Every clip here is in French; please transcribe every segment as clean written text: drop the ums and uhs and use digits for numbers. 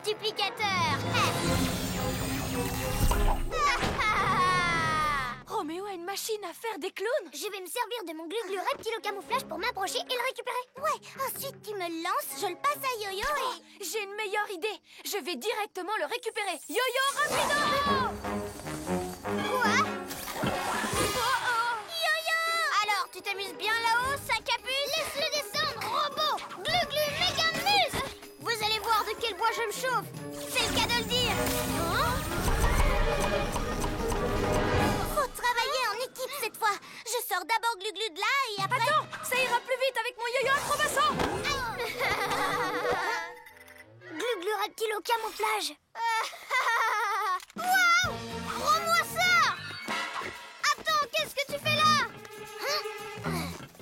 multiplicateur. Roméo a une machine à faire des clones. Je vais me servir de mon glu-glu reptile au camouflage pour m'approcher et le récupérer. Ouais, ensuite tu me le lances, je le passe à Yo-Yo et... J'ai une meilleure idée. Je vais directement le récupérer. Yo-Yo, rapido! Quoi? Yo-Yo! Alors, tu t'amuses bien là-haut, Saint-Capuce? Laisse-le descendre, robot! Glu-glu, méga muscle! Vous allez voir de quel bois je me chauffe. C'est le cas de le dire. Faut travailler en équipe cette fois. Je sors d'abord Glu-glu de là et après... Attends, ça ira plus vite avec mon yo-yo acrobassant. Glu-glu reptile au camouflage. Waouh! Rends-moi ça! Attends, qu'est-ce que tu fais là?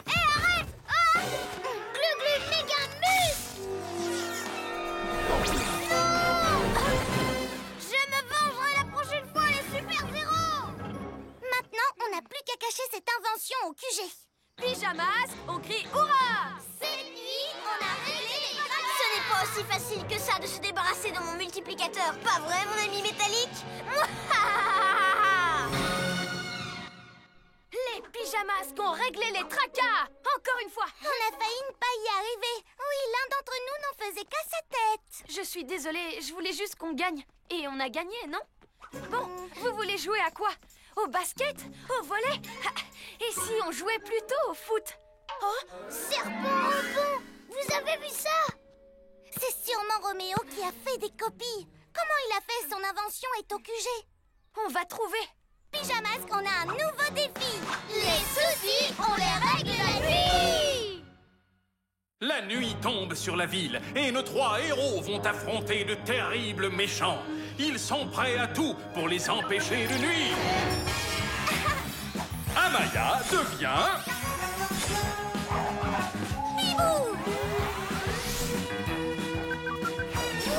Hé, arrête! Ah! Glu-glu méga muscle! Non! Je me vengerai la prochaine fois, les super-héros! Maintenant, on n'a plus qu'à cacher cette invention au QG. Pyjamas, on crie hurrah! Cette nuit, on a réglé les problèmes. Ce n'est pas aussi facile que ça de se débarrasser de mon multiplicateur. Pas vrai, mon ami métallique? Les pyjamas ont réglé les tracas. Encore une fois. On a failli ne pas y arriver. Oui, l'un d'entre nous n'en faisait qu'à sa tête. Je suis désolée, je voulais juste qu'on gagne. Et on a gagné, non? Bon, vous voulez jouer à quoi? Au basket? Au volley? Et si on jouait plutôt au foot? Oh, serpent rebond! Vous avez vu ça? C'est sûrement Roméo qui a fait des copies. Comment il a fait son invention est au QG. On va trouver. Pyjamas, on a un nouveau défi. Les soucis, on les règle la nuit. La nuit tombe sur la ville et nos trois héros vont affronter de terribles méchants. Ils sont prêts à tout pour les empêcher de nuire. Amaya devient... Bibou!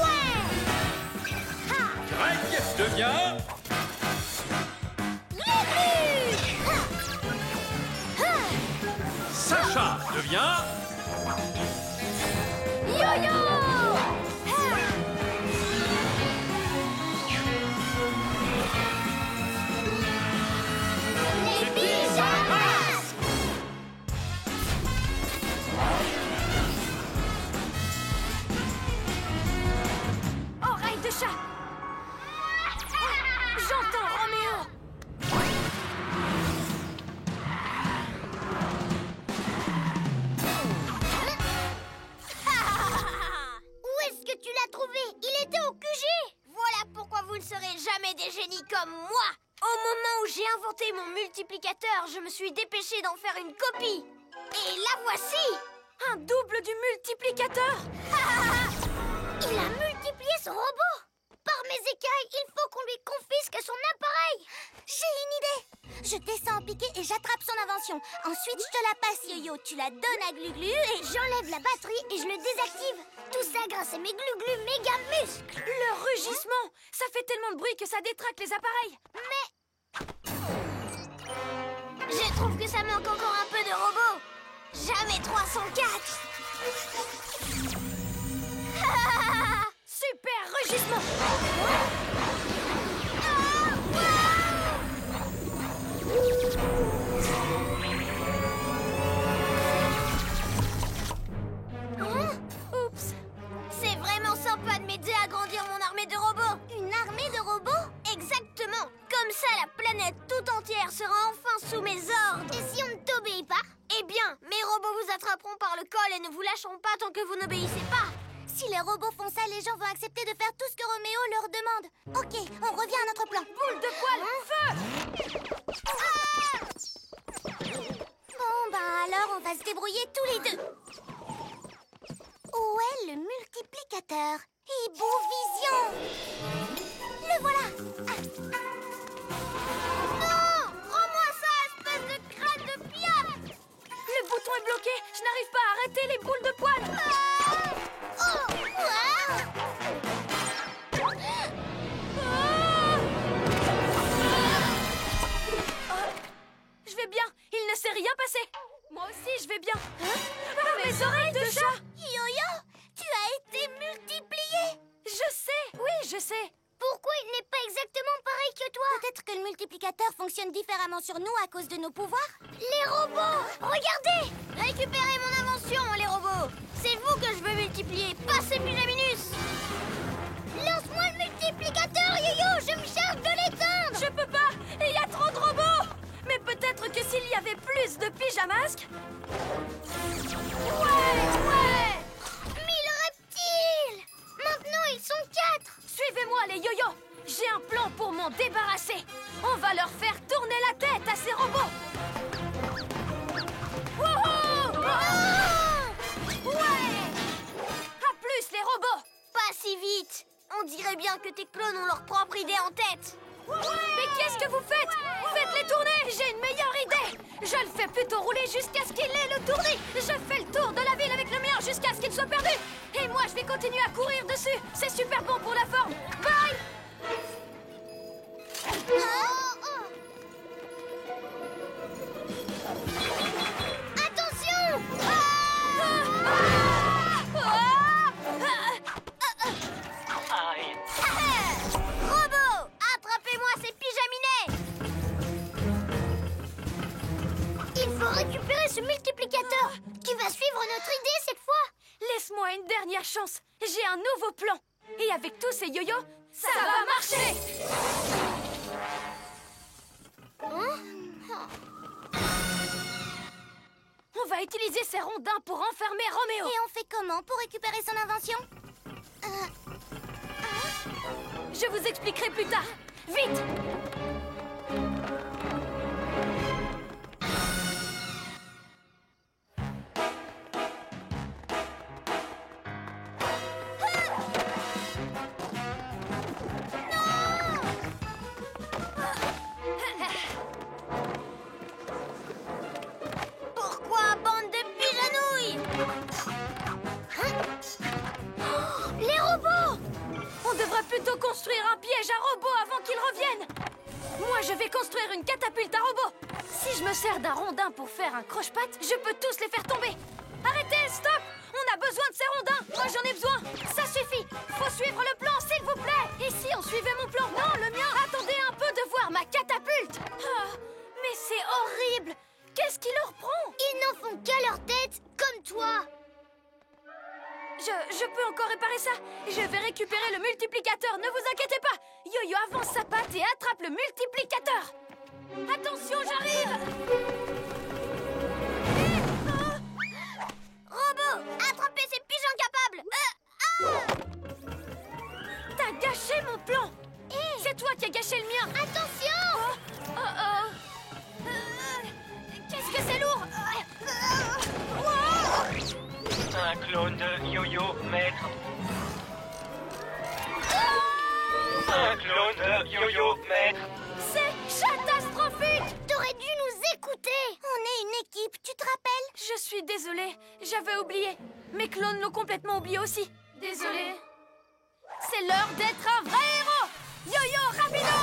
Ouais! Greg devient... Sacha devient... Yo-yo! Les pyjamas! Oreille de chat. J'entends Roméo. Où est-ce que tu l'as trouvé? Il était au QG. Voilà pourquoi vous ne serez jamais des génies comme moi. Au moment où j'ai inventé mon multiplicateur, je me suis dépêchée d'en faire une copie. Et la voici. Un double du multiplicateur. Il a multiplié son robot. Par mes écailles, il faut qu'on lui confisque son appareil. J'ai une idée. Je descends en piqué et j'attrape son invention. Ensuite, je te la passe, Yo-Yo. Tu la donnes à Glu-Glu et j'enlève la batterie et je le désactive. Tout ça grâce à mes Glu-Glu méga muscles. Le rugissement. Ça fait tellement de bruit que ça détraque les appareils. Mais... je trouve que ça manque encore un peu de robot. Jamais 304. Super rugissement. Oups. C'est vraiment sympa de m'aider à grandir mon armée de robots. Une armée de robots? Exactement. Comme ça, la planète tout entière sera enfin sous mes ordres. Et si on ne t'obéit pas? Eh bien, mes robots vous attraperont par le col et ne vous lâcheront pas tant que vous n'obéissez pas. Si les robots font ça, les gens vont accepter de faire tout ce que Roméo leur demande. Ok, on revient à notre plan. Boule de poil, feu. Bon, ben alors on va se débrouiller tous les deux. Où est le multiplicateur? Hibou-vision! Le voilà! Non! Rends-moi ça, espèce de crâne de piaf! Le bouton est bloqué. Je n'arrive pas à arrêter les boules de poil. Oh! Je vais bien. Il ne s'est rien passé. Moi aussi, je vais bien. Ah, mes oreilles de chat. Yo-Yo, tu as été multiplié! Je sais. Peut-être que le multiplicateur fonctionne différemment sur nous à cause de nos pouvoirs. Les robots! Regardez! Récupérez mon invention, les robots! C'est vous que je veux multiplier, pas ces Pyjaminus! Lance-moi le multiplicateur, Yo-Yo! Je me charge de l'éteindre! Je peux pas! Il y a trop de robots! Mais peut-être que s'il y avait plus de pyjamasques... Ouais! 1000 reptiles! Maintenant, ils sont 4! Suivez-moi, les yo-yo! J'ai un plan pour m'en débarrasser! On va leur faire tourner la tête à ces robots! Wouhou! Ouais! À plus, les robots! Pas si vite! On dirait bien que tes clones ont leur propre idée en tête! Mais qu'est-ce que vous faites? Faites-les tourner! J'ai une meilleure idée! Je le fais plutôt rouler jusqu'à ce qu'il ait le tournis! Je fais le tour de la ville avec le mien jusqu'à ce qu'il soit perdu! Et moi, je vais continuer à courir dessus! C'est super bon pour la forme! Bye! Attention! Robot, attrapez-moi ces pyjaminés! Il faut récupérer ce multiplicateur. Tu vas suivre notre idée cette fois? Laisse-moi une dernière chance! J'ai un nouveau plan! Et avec tous ces yo-yo, ça va marcher! On va utiliser ces rondins pour enfermer Roméo! Et on fait comment pour récupérer son invention? Je vous expliquerai plus tard! Vite! Pourquoi, bande de pijanouilles? Les robots! On devrait plutôt construire un piège à robots avant qu'ils reviennent! Moi, je vais construire une catapulte à robots! Si je me sers d'un rondin pour faire un croche-patte, je peux tous les faire tomber! Arrêtez, stop! On a besoin de ces rondins! Moi, j'en ai besoin! Ça suffit! Faut suivre le plan, s'il vous plaît! Et si on suivait mon plan? Non, le mien! Attendez un peu de voir ma catapulte! Ah, mais c'est horrible! Qu'est-ce qui leur prend? Ils n'en font qu'à leur tête, comme toi! Je peux encore réparer ça. Je vais récupérer le multiplicateur, ne vous inquiétez pas. Yo-Yo avance sa patte et attrape le multiplicateur. Attention, j'arrive. Robot, attrapez ces pigeons capables! T'as gâché mon plan. C'est toi qui as gâché le mien. Attention! Qu'est-ce que c'est lourd. Un clone de yo-yo maître. Un clone de yo-yo maître. C'est catastrophique. T'aurais dû nous écouter! On est une équipe, tu te rappelles? Je suis désolée, j'avais oublié. Mes clones l'ont complètement oublié aussi. Désolée. C'est l'heure d'être un vrai héros. Yo-Yo rapido!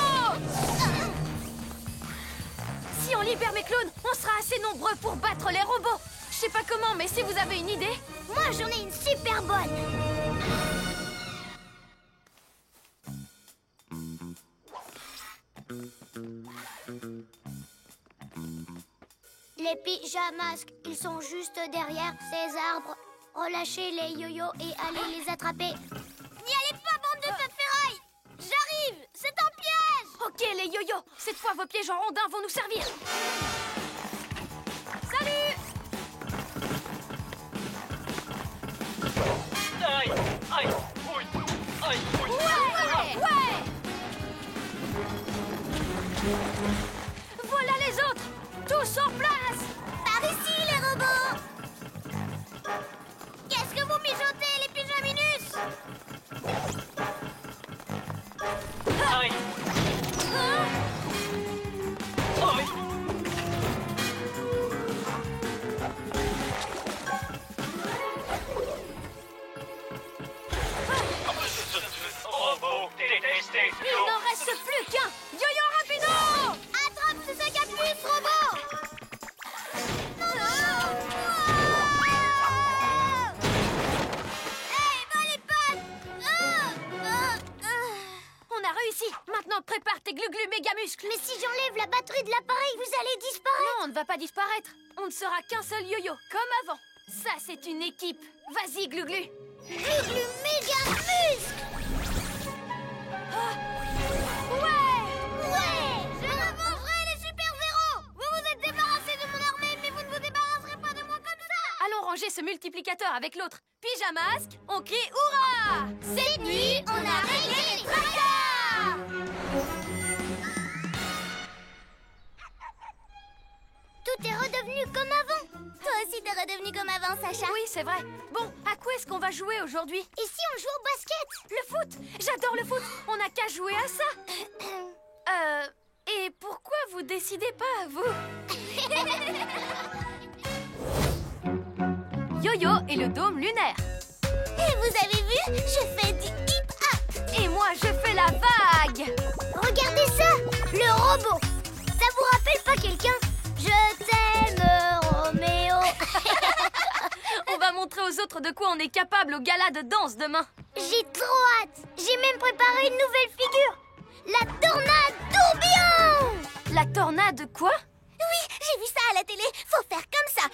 Si on libère mes clones, on sera assez nombreux pour battre les robots. Je sais pas comment, mais si vous avez une idée... Moi, j'en ai une super bonne! Les pyjamasques, ils sont juste derrière ces arbres. Relâchez les yo-yo et allez les attraper. N'y allez pas, bande de feux de ferraille! J'arrive! C'est un piège! Ok, les yo-yo, cette fois vos pièges en rondins vont nous servir. Salut! Aïe, aïe, ouille, aïe, ouille. Ouais! Voilà les autres! Tous en place! Par ici, les robots! Qu'est-ce que vous mijotez, les pyjaminus? Aïe, aïe. Robot détesté. Il n'en reste plus qu'un! Yo-Yo rapido! Attrape ce sac à puce, robot! Prépare tes glu-glu méga muscles. Mais si j'enlève la batterie de l'appareil, vous allez disparaître. Non, on ne va pas disparaître. On ne sera qu'un seul yo-yo, comme avant. Ça, c'est une équipe. Vas-y, glu-glu. Glu-glu méga muscle. Ouais! Je revancherai les super-héros. Vous vous êtes débarrassés de mon armée, mais vous ne vous débarrasserez pas de moi comme ça. Allons ranger ce multiplicateur avec l'autre. Pyjamasque, on crie hurrah! Cette nuit, on a réglé les tracas. Tout est redevenu comme avant. Toi aussi, t'es redevenu comme avant, Sacha. Oui, c'est vrai. Bon, à quoi est-ce qu'on va jouer aujourd'hui? Et si on joue au basket? Le foot! J'adore le foot! On n'a qu'à jouer à ça! Et pourquoi vous décidez pas, vous? Yo-yo et le dôme lunaire. Et vous avez vu? Je fais du hip-hop. Et moi, je fais la vague. Regardez ça, le robot. Ça vous rappelle pas quelqu'un? Je t'aime, Roméo. On va montrer aux autres de quoi on est capable au gala de danse demain. J'ai trop hâte. J'ai même préparé une nouvelle figure. La tornade tourbillon. La tornade quoi? Oui, j'ai vu ça à la télé. Faut faire comme ça.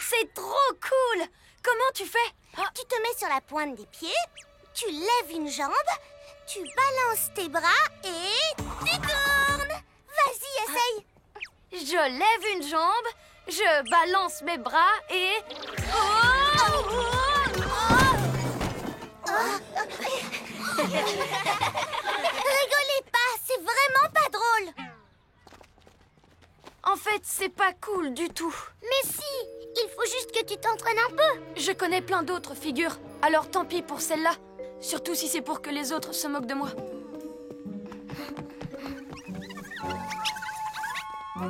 C'est trop cool! Comment tu fais? Tu te mets sur la pointe des pieds, tu lèves une jambe, tu balances tes bras et tu tournes. Vas-y, essaye. Je lève une jambe, je balance mes bras et... Rigolez pas, c'est vraiment pas drôle. En fait, c'est pas cool du tout. Mais si, il faut juste que tu t'entraînes un peu. Je connais plein d'autres figures, alors tant pis pour celle-là. Surtout si c'est pour que les autres se moquent de moi. Non,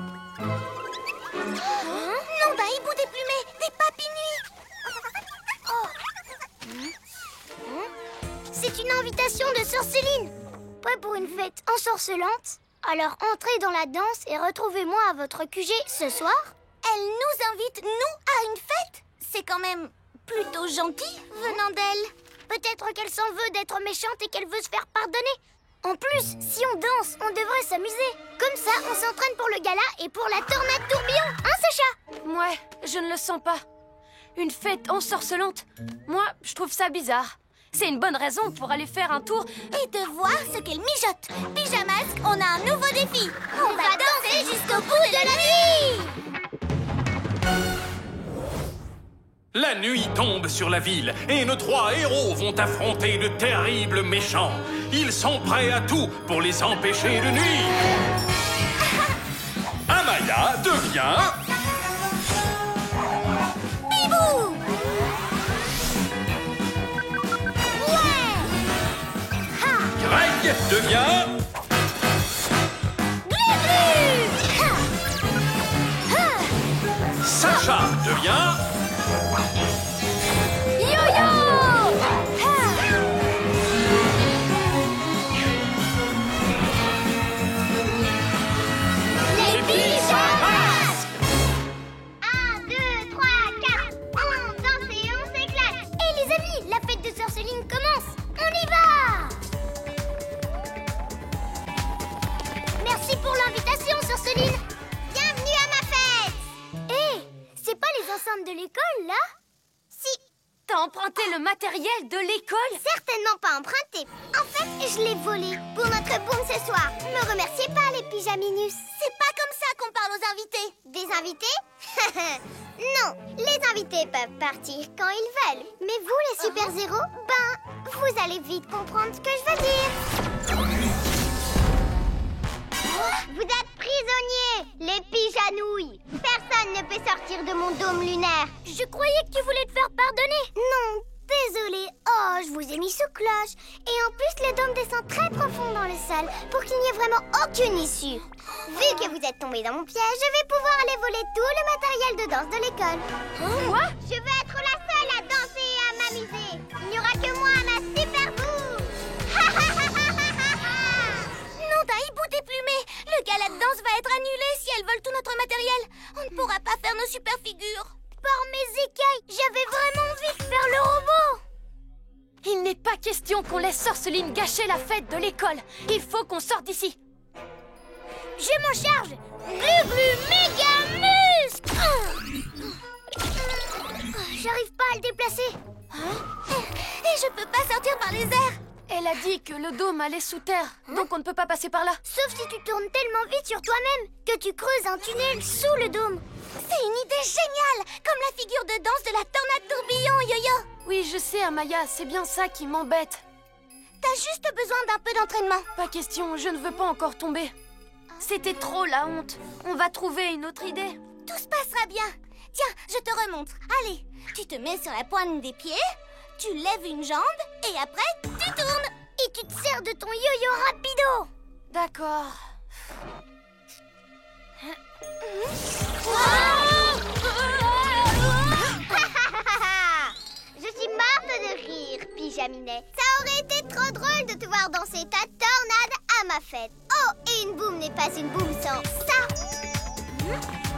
bah, hibou déplumé, des papinus. C'est une invitation de Sœur Céline. Prêt pour une fête ensorcelante? Alors entrez dans la danse et retrouvez-moi à votre QG ce soir. Elle nous invite, nous, à une fête? C'est quand même plutôt gentil venant d'elle. Peut-être qu'elle s'en veut d'être méchante et qu'elle veut se faire pardonner. En plus, si on danse, on devrait s'amuser. Comme ça, on s'entraîne pour le gala et pour la tornade tourbillon, hein, Sacha? Ouais, je ne le sens pas. Une fête ensorcelante? Moi, je trouve ça bizarre. C'est une bonne raison pour aller faire un tour et de voir ce qu'elle mijote. Pyjamasque, on a un nouveau défi. On va danser jusqu'au bout de la nuit. La nuit tombe sur la ville et nos 3 héros vont affronter de terribles méchants. Ils sont prêts à tout pour les empêcher de nuire. Amaya devient... Bibou. Ouais. Ha. Greg devient... Glu-glu. Ha. Ha. Sacha devient... Yo-yo. Ha. Les pyjamas. 1, 2, 3, 4. On danse et on s'éclate. Et les amis, la fête de Sœur Céline commence. On y va. Merci pour l'invitation, Sœur Céline. Bienvenue à ma fête. Hé, c'est pas les enceintes de l'école, là? Si. T'as emprunté le matériel de l'école? Certainement pas emprunté. En fait, je l'ai volé pour notre boom ce soir. Me remerciez pas, les pyjaminus. C'est pas comme ça qu'on parle aux invités. Des invités? Non, les invités peuvent partir quand ils veulent. Mais vous, les super-héros, vous allez vite comprendre ce que je veux dire. Vous êtes prisonniers, les pyjanouilles. Personne ne peut sortir de mon dôme lunaire. Je croyais que tu voulais te faire pardonner. Non, désolée. Oh, je vous ai mis sous cloche. Et en plus, le dôme descend très profond dans le sol pour qu'il n'y ait vraiment aucune issue. Vu que vous êtes tombés dans mon piège, je vais pouvoir aller voler tout le matériel de danse de l'école. Quoi? Je veux être la seule à danser et à m'amuser. Il n'y aura que moi à ma super boum. Non, t'as hibou déplumé. Le gala de danse va être annulé si elles volent tout notre matériel. On ne pourra pas faire nos super figures. Par mes écailles, j'avais vraiment envie de faire le robot. Il n'est pas question qu'on laisse Sorceline gâcher la fête de l'école. Il faut qu'on sorte d'ici. Je m'en charge. Glu-glu méga muscle. J'arrive pas à le déplacer. Et je peux pas sortir par les airs. Elle a dit que le dôme allait sous terre, donc on ne peut pas passer par là. Sauf si tu tournes tellement vite sur toi-même que tu creuses un tunnel sous le dôme. C'est une idée géniale, comme la figure de danse de la tornade tourbillon, Yo-Yo. Oui, je sais, Amaya, c'est bien ça qui m'embête. T'as juste besoin d'un peu d'entraînement. Pas question, je ne veux pas encore tomber. C'était trop la honte. On va trouver une autre idée. Tout se passera bien. Tiens, je te remontre. Allez, tu te mets sur la pointe des pieds, tu lèves une jambe et après, tu tournes. Et tu te sers de ton yo-yo rapido. D'accord. Je suis morte de rire, Pyjaminet. Ça aurait été trop drôle de te voir danser ta tornade à ma fête. Oh, et une boum n'est pas une boum sans ça.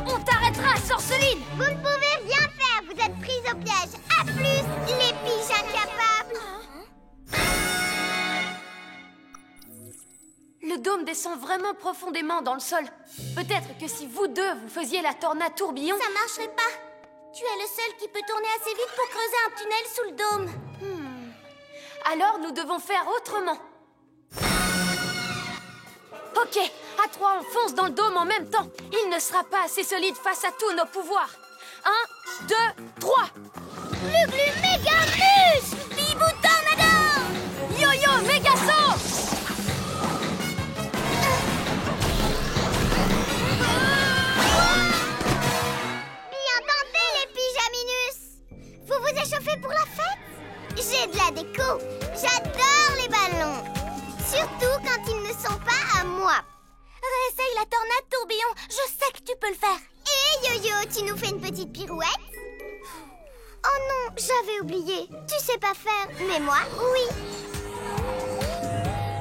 On t'arrêtera, Sorceline. Vous ne pouvez rien faire, vous êtes prise au piège. À plus, les piges incapables. Le dôme descend vraiment profondément dans le sol. Peut-être que si vous deux, vous faisiez la tornade tourbillon... Ça marcherait pas. Tu es le seul qui peut tourner assez vite pour creuser un tunnel sous le dôme. Alors, nous devons faire autrement. Ok, à trois, on fonce dans le dôme en même temps. Il ne sera pas assez solide face à tous nos pouvoirs. 1, 2, 3. Glu-glu méga muscle. Bibou tornado. Yo-yo méga saut. Bien tenté, les pyjaminus. Vous vous échauffez pour la fête? J'ai de la déco. J'adore les ballons. Surtout quand ils ne sont pas à moi. Réessaye la tornade tourbillon. Je sais que tu peux le faire. Et Yo-Yo, tu nous fais une petite pirouette? Oh non, j'avais oublié. Tu sais pas faire, mais moi, oui.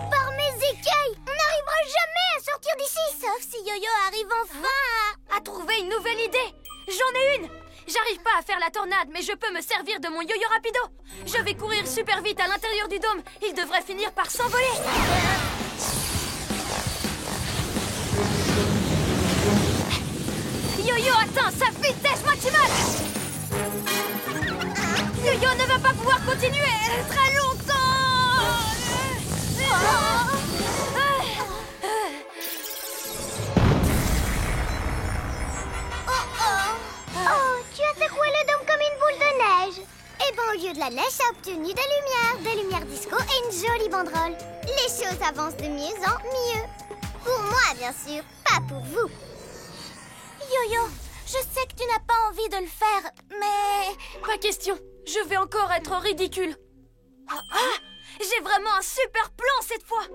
Par mes écailles, on n'arrivera jamais à sortir d'ici. Sauf si Yo-Yo arrive enfin À trouver une nouvelle idée. J'en ai une. J'arrive pas à faire la tornade, mais je peux me servir de mon yo-yo rapido. Je vais courir super vite à l'intérieur du dôme. Il devrait finir par s'envoler. Yo-yo atteint sa vitesse maximale. Yo-yo ne va pas pouvoir continuer très longtemps. Oh, tu as secoué le dôme comme une boule de neige. Eh ben, au lieu de la neige, j'ai obtenu des lumières disco et une jolie banderole. Les choses avancent de mieux en mieux. Pour moi, bien sûr, pas pour vous. Yo-Yo, je sais que tu n'as pas envie de le faire, mais... Pas question. Je vais encore être ridicule. J'ai vraiment un super plan cette fois.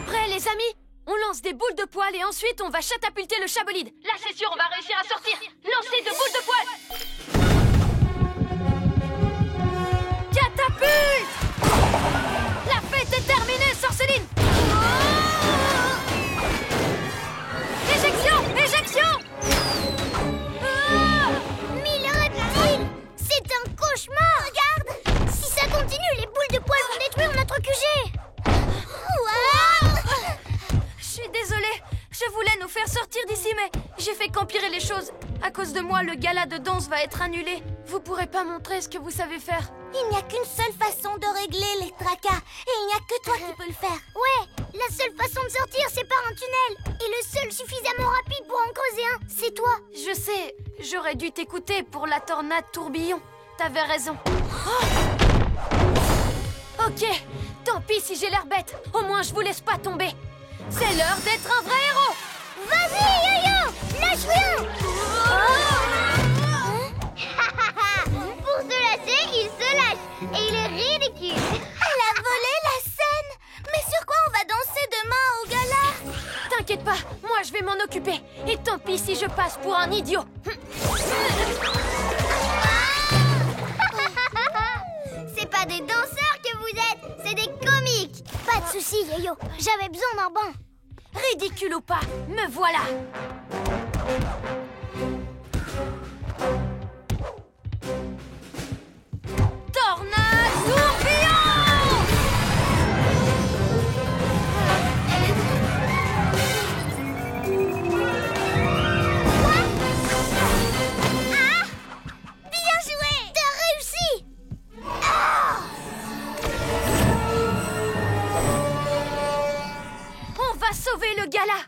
Prêts, les amis? On lance des boules de poil et ensuite on va catapulter le chabolide. Là, c'est sûr, on va réussir à sortir. Lancez de boules de poil. Catapulte! La fête est terminée, Sorceline. Éjection! Éjection! Mille reptiles! C'est un cauchemar! Regarde! Si ça continue, les boules de poil vont détruire notre QG! Je suis désolée, je voulais nous faire sortir d'ici, mais j'ai fait qu'empirer les choses. À cause de moi, le gala de danse va être annulé. Vous pourrez pas montrer ce que vous savez faire. Il n'y a qu'une seule façon de régler les tracas, et il n'y a que toi qui peux le faire. Ouais, la seule façon de sortir, c'est par un tunnel. Et le seul suffisamment rapide pour en creuser un, c'est toi. Je sais, j'aurais dû t'écouter pour la tornade tourbillon. T'avais raison. Ok, tant pis si j'ai l'air bête. Au moins, je vous laisse pas tomber. C'est l'heure d'être un vrai héros. Vas-y, Yo-Yo, lâche rien. Pour se lâcher, il se lâche. Et il est ridicule. Elle a volé la scène. Mais sur quoi on va danser demain au gala? T'inquiète pas, moi je vais m'en occuper. Et tant pis si je passe pour un idiot. C'est pas des danseurs que vous êtes, c'est des comiques. Pas de soucis, Yo-Yo, j'avais besoin d'un banc. Ridicule ou pas, me voilà. Voilà.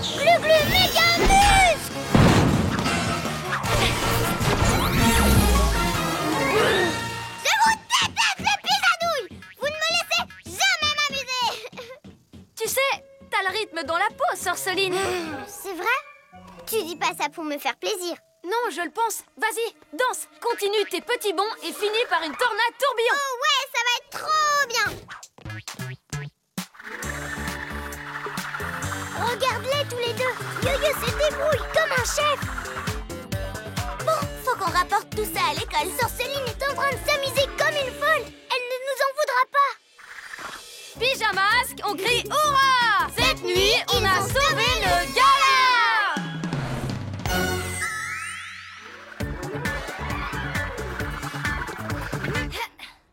Glu-glu méga muscle! Je vous déteste les pisadouilles! Vous ne me laissez jamais m'amuser! Tu sais, t'as le rythme dans la peau, Sorceline. C'est vrai? Tu dis pas ça pour me faire plaisir. Non, je le pense. Vas-y, danse. Continue tes petits bonds et finis par une tornade tourbillon. Oh ouais, ça va être trop bien! Regarde-les tous les deux! Yo-Yo se débrouille comme un chef! Bon, faut qu'on rapporte tout ça à l'école. Sorceline est en train de s'amuser comme une folle. Elle ne nous en voudra pas. Pyjamasque, on crie hurrah! Cette nuit, on a sauvé le gala!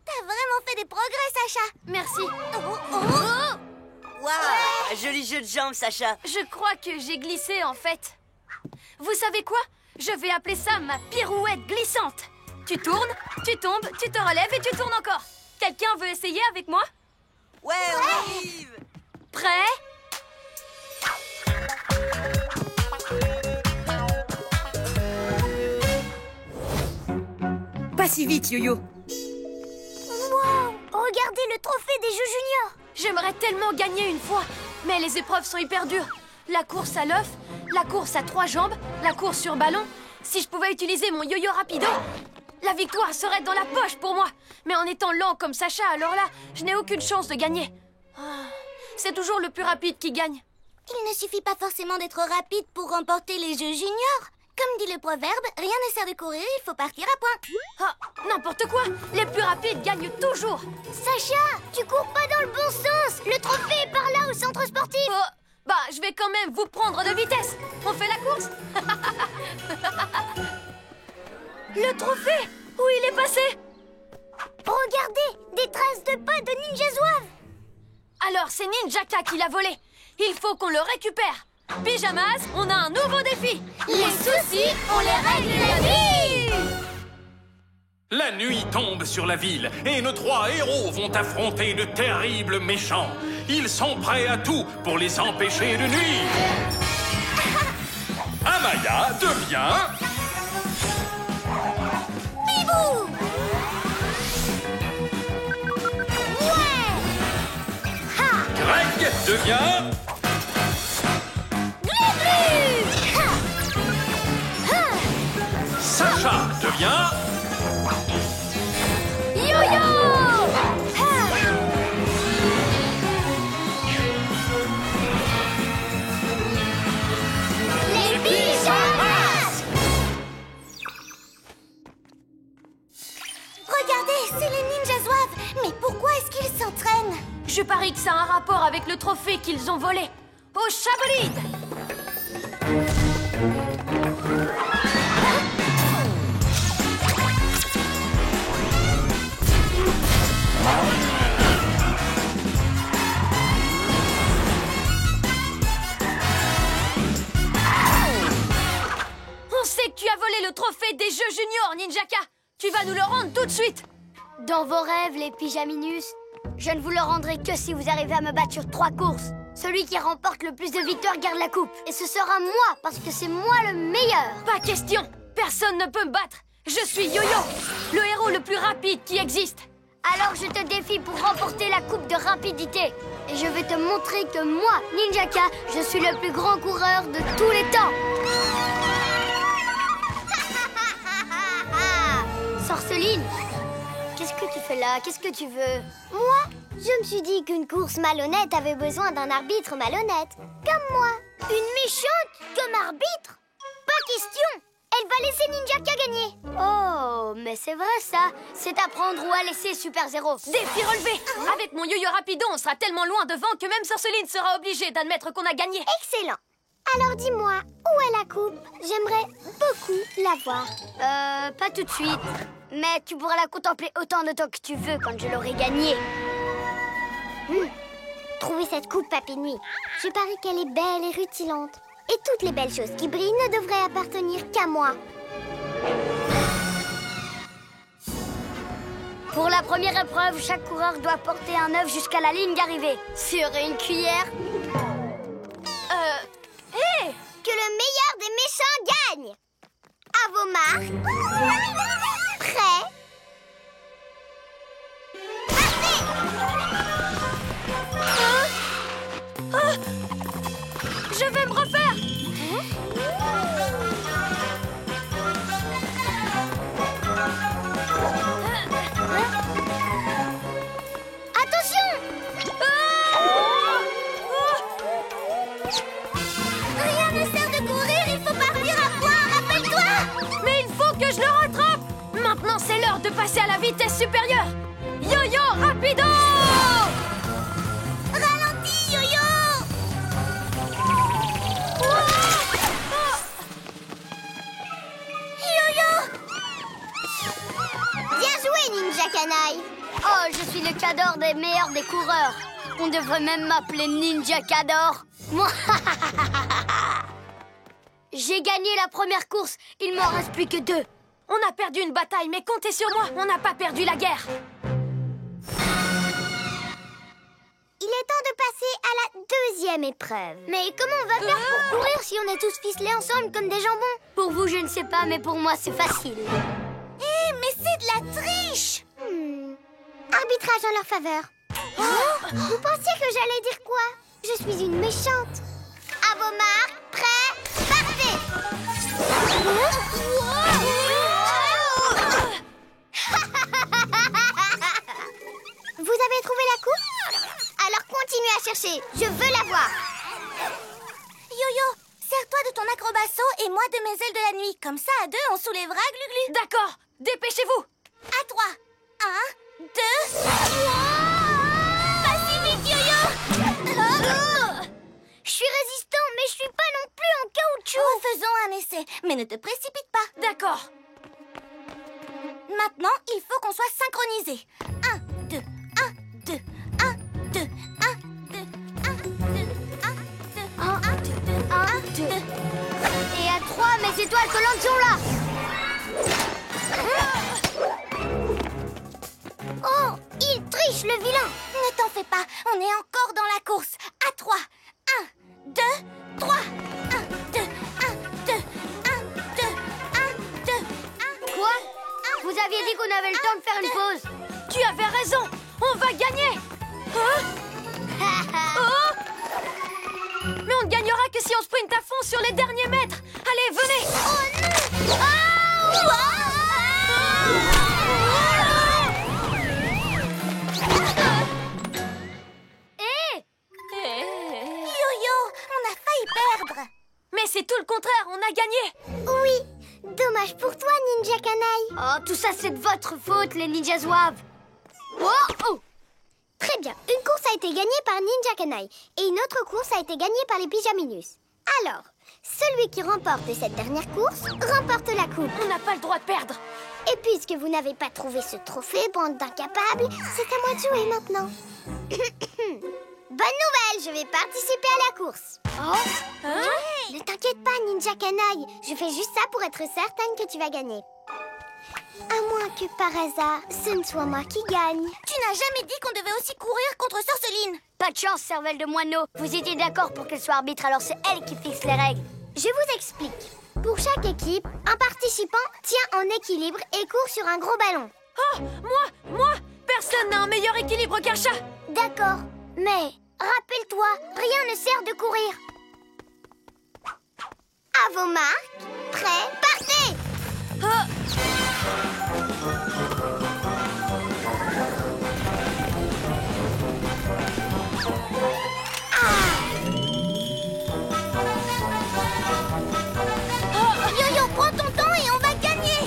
T'as vraiment fait des progrès, Sacha! Merci. Waouh, joli jeu de jambes, Sacha. Je crois que j'ai glissé, en fait. Vous savez quoi? Je vais appeler ça ma pirouette glissante. Tu tournes, tu tombes, tu te relèves et tu tournes encore. Quelqu'un veut essayer avec moi? Ouais, on arrive. Prêt? Pas si vite, Yo-Yo. Wow! Regardez le trophée des Jeux Juniors! J'aimerais tellement gagner une fois, mais les épreuves sont hyper dures. La course à l'œuf, la course à 3 jambes, la course sur ballon. Si je pouvais utiliser mon yo-yo rapido, la victoire serait dans la poche pour moi. Mais en étant lent comme Sacha, alors là, je n'ai aucune chance de gagner. C'est toujours le plus rapide qui gagne. Il ne suffit pas forcément d'être rapide pour remporter les Jeux Juniors. Comme dit le proverbe, rien ne sert de courir, il faut partir à point. Ah, n'importe quoi. Les plus rapides gagnent toujours. Sacha, tu cours pas dans le bon sens. Le trophée est par là au centre sportif. Oh, bah, je vais quand même vous prendre de vitesse. On fait la course. Le trophée, où il est passé? Regardez, des traces de pas de Ninja Zouave. Alors c'est Ninjaka qui l'a volé. Il faut qu'on le récupère. Pyjamas, on a un nouveau défi. Les soucis, on les règle la nuit. La nuit tombe sur la ville et nos 3 héros vont affronter de terribles méchants. Ils sont prêts à tout pour les empêcher de nuire. Amaya devient... Bibou. Ouais. Ha. Greg devient... Sacha devient... Yo-yo! Les pyjamas. Regardez, c'est les Ninja Zouaves. Mais pourquoi est-ce qu'ils s'entraînent? Je parie que ça a un rapport avec le trophée qu'ils ont volé. Au Chabolide! On sait que tu as volé le trophée des Jeux Juniors, Ninjaka. Tu vas nous le rendre tout de suite. Dans vos rêves, les pyjaminus, je ne vous le rendrai que si vous arrivez à me battre sur 3 courses. Celui qui remporte le plus de victoires garde la coupe. Et ce sera moi, parce que c'est moi le meilleur. Pas question. Personne ne peut me battre. Je suis Yo-Yo, le héros le plus rapide qui existe. Alors je te défie pour remporter la coupe de rapidité. Et je vais te montrer que moi, Ninjaka, je suis le plus grand coureur de tous les temps. Sorceline, qu'est-ce que tu fais là? Qu'est-ce que tu veux? Moi, je me suis dit qu'une course malhonnête avait besoin d'un arbitre malhonnête. Comme moi. Une méchante comme arbitre? Pas question. Elle va laisser Ninjaka gagner. Oh, mais c'est vrai ça. C'est à prendre ou à laisser Super Zéro. Défi relevé. Avec mon yo-yo rapido, on sera tellement loin devant que même Sorceline sera obligée d'admettre qu'on a gagné. Excellent. Alors dis-moi, où est la coupe? J'aimerais beaucoup la voir. Pas tout de suite. Mais tu pourras la contempler autant de temps que tu veux quand je l'aurai gagnée. Trouvez cette coupe, Papy Nuit. Je parie qu'elle est belle et rutilante. Et toutes les belles choses qui brillent ne devraient appartenir qu'à moi. Pour la première épreuve, chaque coureur doit porter un œuf jusqu'à la ligne d'arrivée. Sur une cuillère. Hé! Que le meilleur des méchants gagne. À vos marques. Prêts. Je vais me refaire! Attention! Rien ne sert de courir, il faut parvenir à point, rappelle-toi! Mais il faut que je le rattrape! Maintenant, c'est l'heure de passer à la vitesse supérieure! Yo-yo rapido! Ralentis, Yo-Yo! Yo-Yo! Bien joué, Ninja Canaille! Oh, je suis le Cador des meilleurs des coureurs. On devrait même m'appeler Ninja Cador. Moi, j'ai gagné la première course. Il m'en reste plus que 2. On a perdu une bataille, mais comptez sur moi. On n'a pas perdu la guerre. Il est temps de passer à la deuxième épreuve. Mais comment on va faire pour courir si on est tous ficelés ensemble comme des jambons? Pour vous, je ne sais pas, mais pour moi, c'est facile. Mais c'est de la triche! Arbitrage en leur faveur. Vous pensiez que j'allais dire quoi? Je suis une méchante. À vos marques, prêts, partez! Vous avez trouvé la coupe? Alors continuez à chercher, je veux la voir. Yo-Yo, sers-toi de ton acrobasso et moi de mes ailes de la nuit. Comme ça, à 2, on soulèvera Glu-Glu. D'accord, dépêchez-vous. À 3. 1, 2... Pas si vite, Yo-Yo! Je suis résistant, mais je suis pas non plus en caoutchouc. Faisons un essai, mais ne te précipite pas. D'accord. Maintenant, il faut qu'on soit synchronisés. 1, 2, 1, 2, 1, 2, 1, 2, 1, 2, 1, 2, 1, 2, 1, 2. Et à 3, mes étoiles collantes sont là. Oh, il triche, le vilain! Ne t'en fais pas, on est encore dans la course. À 3. 1, 2, 3. 1, 2, 1, 2, 1, 2, 1, 2, 1. Quoi? Vous aviez dit qu'on avait le temps de faire une pause. Tu avais raison. On va gagner. Mais on ne gagnera que si on sprinte à fond sur les derniers mètres. Allez, venez. Oh non! Yo-Yo, on a failli perdre. Mais c'est tout le contraire, on a gagné. Oui, dommage pour toi, Ninja Canaille. Oh, tout ça c'est de votre faute, les ninjas zouaves. Oh. Très bien, une course a été gagnée par Ninja Canaille et une autre course a été gagnée par les Pyjaminus. Alors, celui qui remporte cette dernière course remporte la coupe. On n'a pas le droit de perdre. Et puisque vous n'avez pas trouvé ce trophée, bande d'incapables, c'est à moi de jouer maintenant. Bonne nouvelle, je vais participer à la course. Ne t'inquiète pas, Ninja Canaille. Je fais juste ça pour être certaine que tu vas gagner. À moins que par hasard, ce ne soit moi qui gagne. Tu n'as jamais dit qu'on devait aussi courir contre Sorceline. Pas de chance, cervelle de moineau. Vous étiez d'accord pour qu'elle soit arbitre, alors c'est elle qui fixe les règles. Je vous explique. Pour chaque équipe, un participant tient en équilibre et court sur un gros ballon. Oh, moi, personne n'a un meilleur équilibre qu'un chat. D'accord, mais rappelle-toi, rien ne sert de courir. À vos marques, prêts, partez! Yo-Yo, prends ton temps et on va gagner!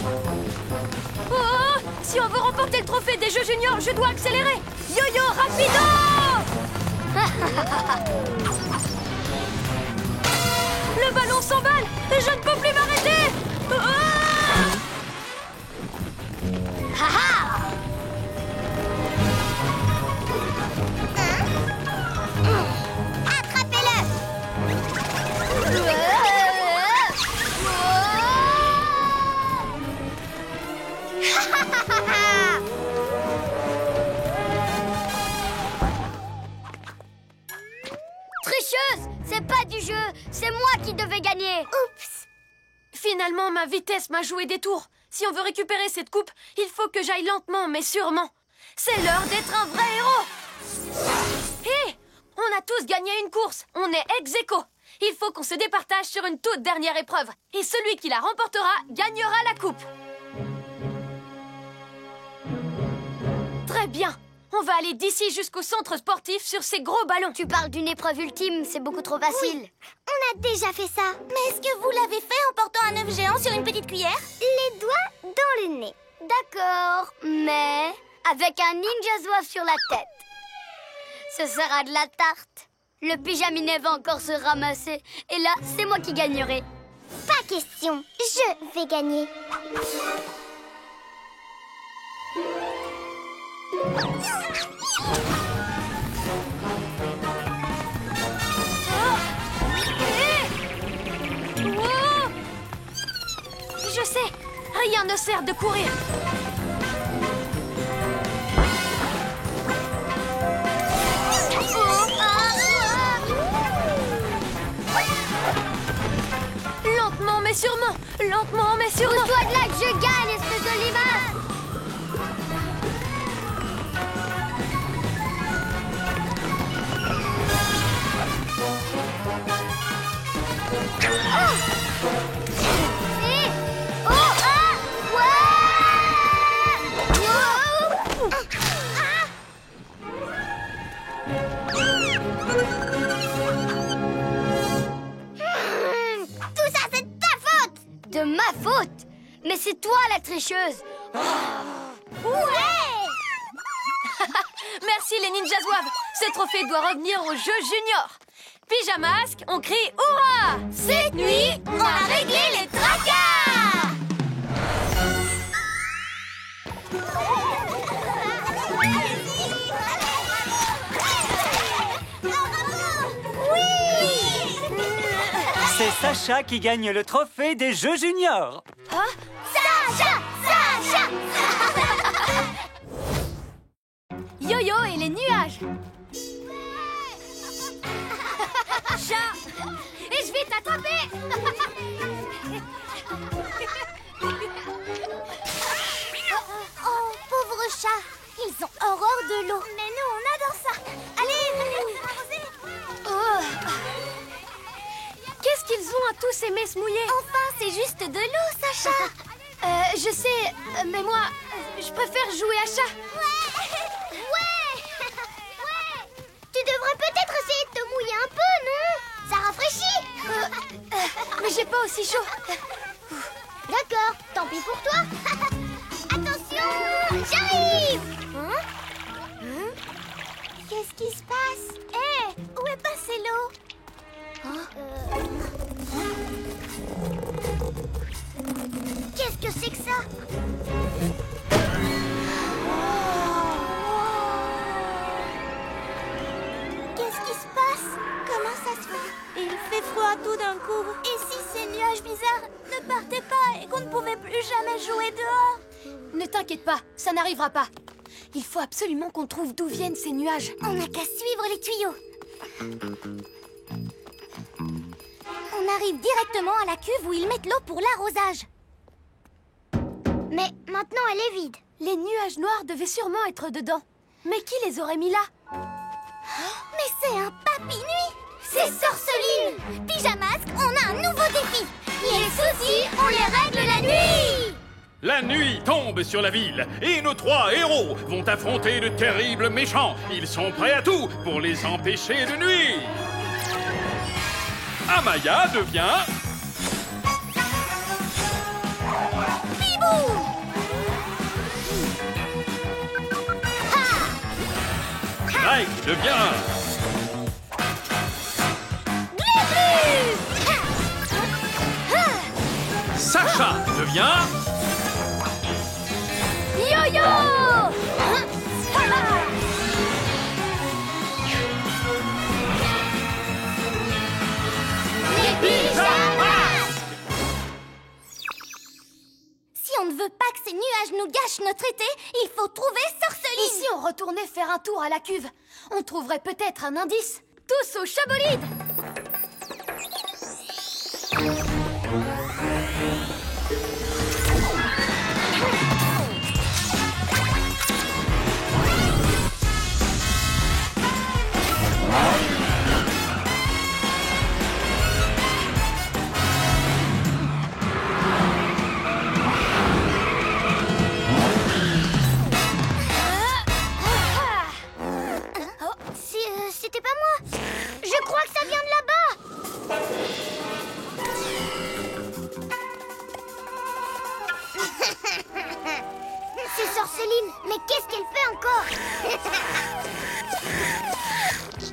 Si on veut remporter le trophée des Jeux Juniors, je dois accélérer. Yo-Yo, rapido! Le ballon s'emballe et je ne peux plus m'arrêter. Attrapez-le! tricheuse! C'est pas du jeu, c'est moi qui devais gagner! Oups! Finalement, ma vitesse m'a joué des tours. Si on veut récupérer cette coupe, il faut que j'aille lentement, mais sûrement. C'est l'heure d'être un vrai héros! Hé! On a tous gagné une course. On est ex-aequo. Il faut qu'on se départage sur une toute dernière épreuve. Et celui qui la remportera gagnera la coupe. Très bien. On va aller d'ici jusqu'au centre sportif sur ces gros ballons. Tu parles d'une épreuve ultime, c'est beaucoup trop facile. Oui, on a déjà fait ça. Mais est-ce que vous l'avez fait en portant un œuf géant sur une petite cuillère? Les doigts dans le nez. D'accord, mais avec un ninja zouave sur la tête. Ce sera de la tarte. Le pyjaminet va encore se ramasser. Et là, c'est moi qui gagnerai. Pas question, je vais gagner. Oh! Je sais, rien ne sert de courir. Lentement mais sûrement. Lentement mais sûrement. Pousse-toi de là que je gagne, espèce de limace. Tout ça, c'est de ta faute! De ma faute? Mais c'est toi la tricheuse! Ouais! Merci les ninjas zouaves. Ce trophée doit revenir au jeu junior. Pyjamasque, on crie hurrah! Cette nuit, On a réglé les tracas! C'est Sacha qui gagne le trophée des Jeux juniors. Sacha! Sacha! Yo-yo et les nuages. Chat! Et je vais t'attraper! Oh, pauvre chat! Ils ont horreur de l'eau! Mais nous, on adore ça! Allez, arrosez! Oh. Qu'est-ce qu'ils ont à tous aimer se mouiller? Enfin, c'est juste de l'eau, Sacha! Je sais, mais moi, je préfère jouer à chat. Ouais! Ouais! Ouais! Tu devrais peut-être essayer de te mouiller un peu, non? Ça rafraîchit! Mais j'ai pas aussi chaud. D'accord, tant pis pour toi! Attention! J'arrive! Qu'est-ce qui se passe? Hé! Où est passée l'eau? Qu'est-ce que c'est que ça? Qu'est-ce qui se passe? Comment ça se fait? Il fait froid tout d'un coup. Et si ces nuages bizarres ne partaient pas et qu'on ne pouvait plus jamais jouer dehors? Ne t'inquiète pas, ça n'arrivera pas. Il faut absolument qu'on trouve d'où viennent ces nuages. On n'a qu'à suivre les tuyaux. On arrive directement à la cuve où ils mettent l'eau pour l'arrosage. Mais maintenant, elle est vide. Les nuages noirs devaient sûrement être dedans. Mais qui les aurait mis là? Mais c'est un papi-nuit! C'est Sorceline! Pyjamasque, on a un nouveau défi! Les soucis, on les règle la nuit! La nuit tombe sur la ville et nos trois héros vont affronter de terribles méchants. Ils sont prêts à tout pour les empêcher de nuire. Amaya devient... Bibou! Mike devient... Sacha devient... Yo-yo! Les pyjamas! Si on ne veut pas que ces nuages nous gâchent notre été, il faut trouver Sorceline! Et si on retournait faire un tour à la cuve? On trouverait peut-être un indice. Tous au chabolide! C'était pas moi. Je crois que ça vient de là-bas. C'est Sorceline. Mais qu'est-ce qu'elle fait encore?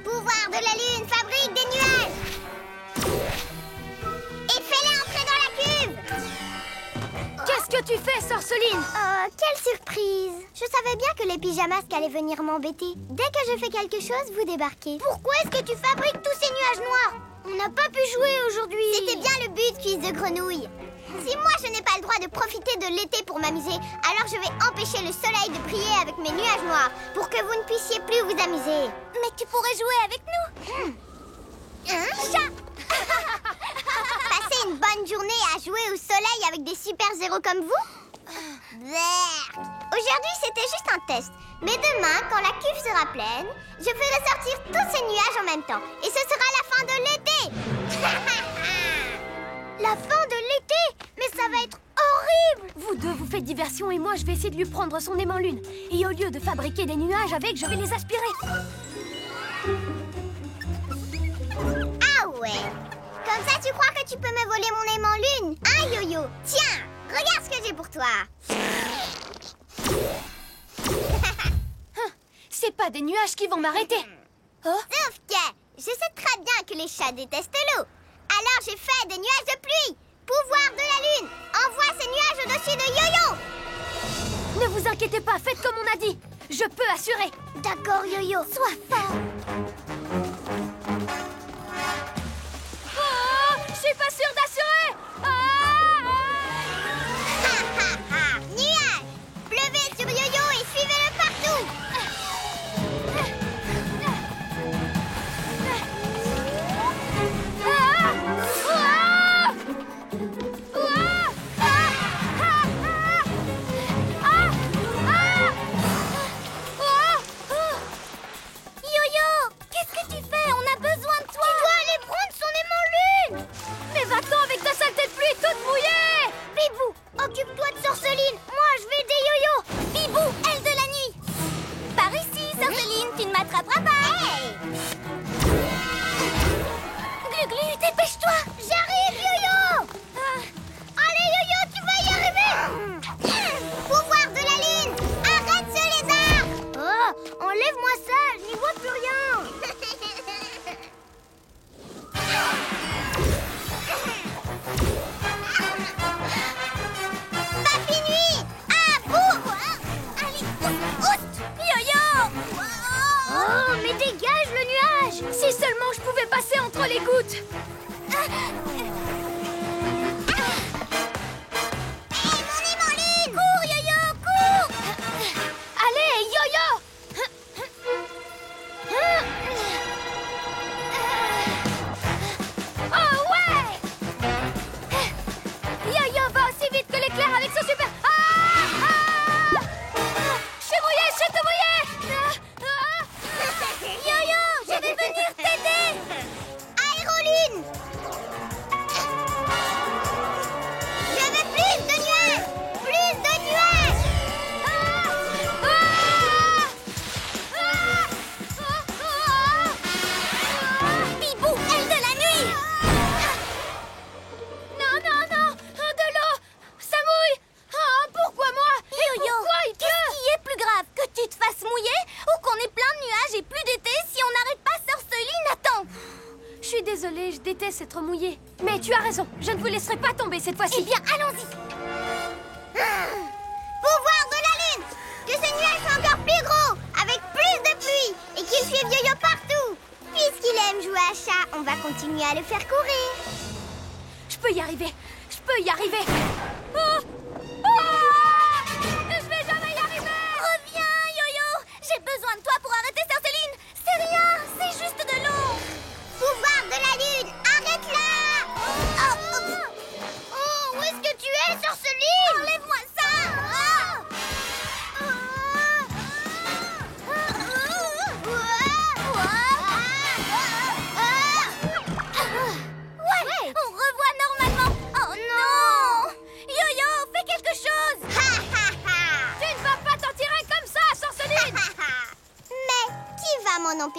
Pouvoir de la lune fabrique des nuages. Et fais-les entrer dans la cuve. Qu'est-ce que tu fais, Sorceline? Oh, quelle surprise! Je savais bien que les pyjamasques allaient venir m'embêter. Dès que je fais quelque chose, vous débarquez. Pourquoi est-ce que tu fabriques tous ces nuages noirs? On n'a pas pu jouer aujourd'hui. C'était bien le but, fils de grenouille. Si moi je n'ai pas le droit de profiter de l'été pour m'amuser, alors je vais empêcher le soleil de briller avec mes nuages noirs pour que vous ne puissiez plus vous amuser. Mais tu pourrais jouer avec nous. Un chat. Passer une bonne journée à jouer au soleil avec des super-héros comme vous? Aujourd'hui, c'était juste un test. Mais demain, quand la cuve sera pleine, je ferai sortir tous ces nuages en même temps. Et ce sera la fin de l'été. La fin de l'été? Mais ça va être horrible! Vous deux vous faites diversion et moi je vais essayer de lui prendre son aimant lune. Et au lieu de fabriquer des nuages avec, je vais les aspirer. Ah ouais! Comme ça, tu crois que tu peux me voler mon aimant lune? Hein, Yo-Yo? Tiens, regarde ce que j'ai pour toi. C'est pas des nuages qui vont m'arrêter. Oh, Sauf que je sais très bien que les chats détestent l'eau. Alors j'ai fait des nuages de pluie. Pouvoir de la lune, envoie ces nuages au-dessus de Yo-Yo. ne vous inquiétez pas, faites comme on a dit. Je peux assurer. D'accord, Yo-Yo, sois fort. Oh, je suis pas sûre d'assurer. Nuages, pleuvez sur Yo-Yo et suivez-le partout. Yo-Yo, qu'est-ce que tu fais? On a besoin de toi. Tu dois aller prendre son aimant lune. Mais va-t'en avec ta saleté de pluie toute mouillée. Bibou, occupe-toi de Sorceline. Moi, je vais aider Yo-Yo. Bibou, aile de la nuit. Par ici, Sorceline, tu ne m'attraperas pas. Hey! Glu-Glu, dépêche-toi. J'arrive, Yo-Yo. Allez, Yo-Yo, tu vas y arriver. Pouvoir de la lune, arrête ce lézard. Oh, enlève-moi ça, je n'y vois plus rien. Papy Nuit, à bout. Allez, oust, Yo-Yo. Oh, mais dégage le nuage. Si seulement je pouvais passer entre les gouttes. Hé, mon aimant lune. Cours, Yo-Yo, cours. Allez, yo-yo. Oh ouais. Yo-yo va aussi vite que l'éclair avec ce super... Je suis mouillée, je suis tout mouillée. Yo-Yo, je vais venir t'aider. Aérolune. Je veux plus de nuages. Plus de nuages. Bibou, aile de la nuit. Non, non, non. De l'eau. Ça mouille. Oh, pourquoi moi? Yo-Yo, Pourquoi il qu'est-ce pleut? qui est plus grave? Que tu te fasses mouiller ou qu'on ait plein de nuages et plus d'été si on n'arrête pas Sorceline? Attends. Je suis désolée, je déteste être mouillée. Mais tu as raison, je ne vous laisserai pas tomber cette fois-ci. Eh bien, allons-y. Pouvoir de la lune. Que ce nuage soit encore plus gros, avec plus de pluie, et qu'il suive Yo-Yo partout. Puisqu'il aime jouer à chat, on va continuer à le faire courir. Je peux y arriver. Je peux y arriver. Oh! Oh! Je vais jamais y arriver. Reviens, Yo-Yo. J'ai besoin de toi pour arrêter Sorceline. C'est rien, c'est juste de l'eau.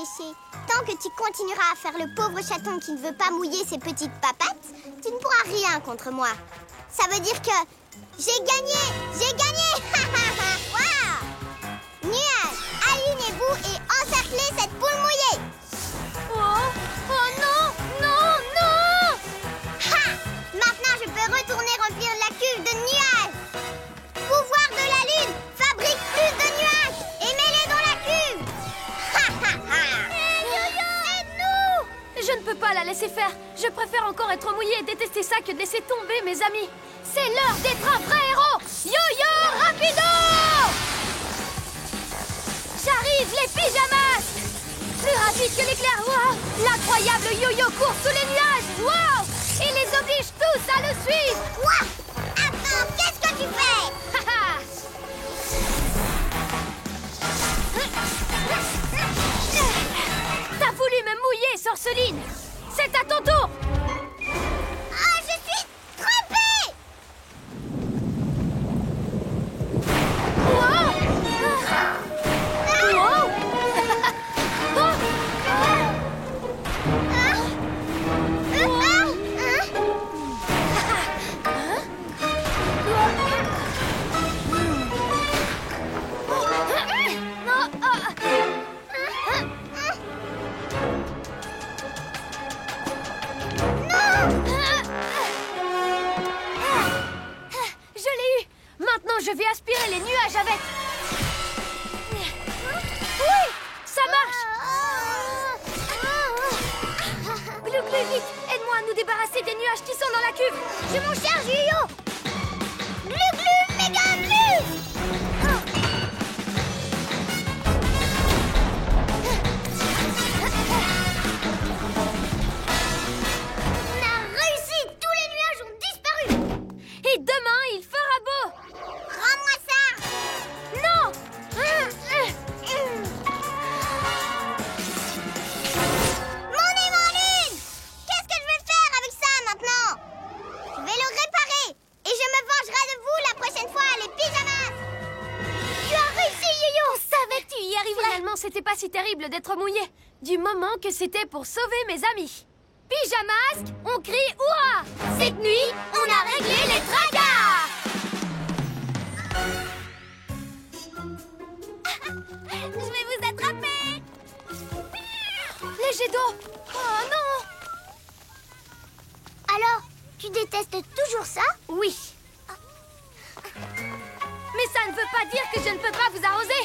empêcher. Tant que tu continueras à faire le pauvre chaton qui ne veut pas mouiller ses petites papates, tu ne pourras rien contre moi. Ça veut dire que j'ai gagné! J'ai gagné! Waouh! Nuages, alignez-vous et encerclez cette poule mouillée! Oh non! Non! Non! Ha! Maintenant, je peux retourner remplir la cuve de nuages! Pouvoir de la lune, fabrique plus de nuages et mets-les dans la cuve! Aide-nous! Je ne peux pas la laisser faire. Je préfère encore être mouillée et détester ça que de laisser tomber mes amis. C'est l'heure d'être un vrai héros! Yo-yo rapido! J'arrive, les pyjamas! Plus rapide que l'éclair, wow! L'incroyable yo-yo court sous les nuages, wow! Il les oblige tous à le suivre! Quoi? Attends, qu'est-ce que tu fais? T'as voulu me mouiller, sorceline! C'est à ton tour! Ah, je suis trempée! Wow! Wow! Je l'ai eu! Maintenant, je vais aspirer les nuages avec... Oui! Ça marche! Glou, glou, vite! Aide-moi à nous débarrasser des nuages qui sont dans la cuve! Je m'en charge, Yo-Yo! Glu glu, méga glu! On a réussi! Tous les nuages ont disparu! Et demain, il fera beau! Rends-moi ça! Non! Mon nez, mon lune! Qu'est-ce que je vais faire avec ça maintenant? Je vais le réparer! Et je me vengerai de vous la prochaine fois, les pyjamas! Tu as réussi, Yo-Yo! On savait que tu y arriverais! Finalement, c'était pas si terrible d'être mouillé, du moment que c'était pour sauver mes amis. Pyjamasque, on crie hurrah! Cette nuit, on a réglé les tracas! Je vais vous attraper! Les jets d'eau! Oh non! Alors, tu détestes toujours ça? Oui. Mais ça ne veut pas dire que je ne peux pas vous arroser!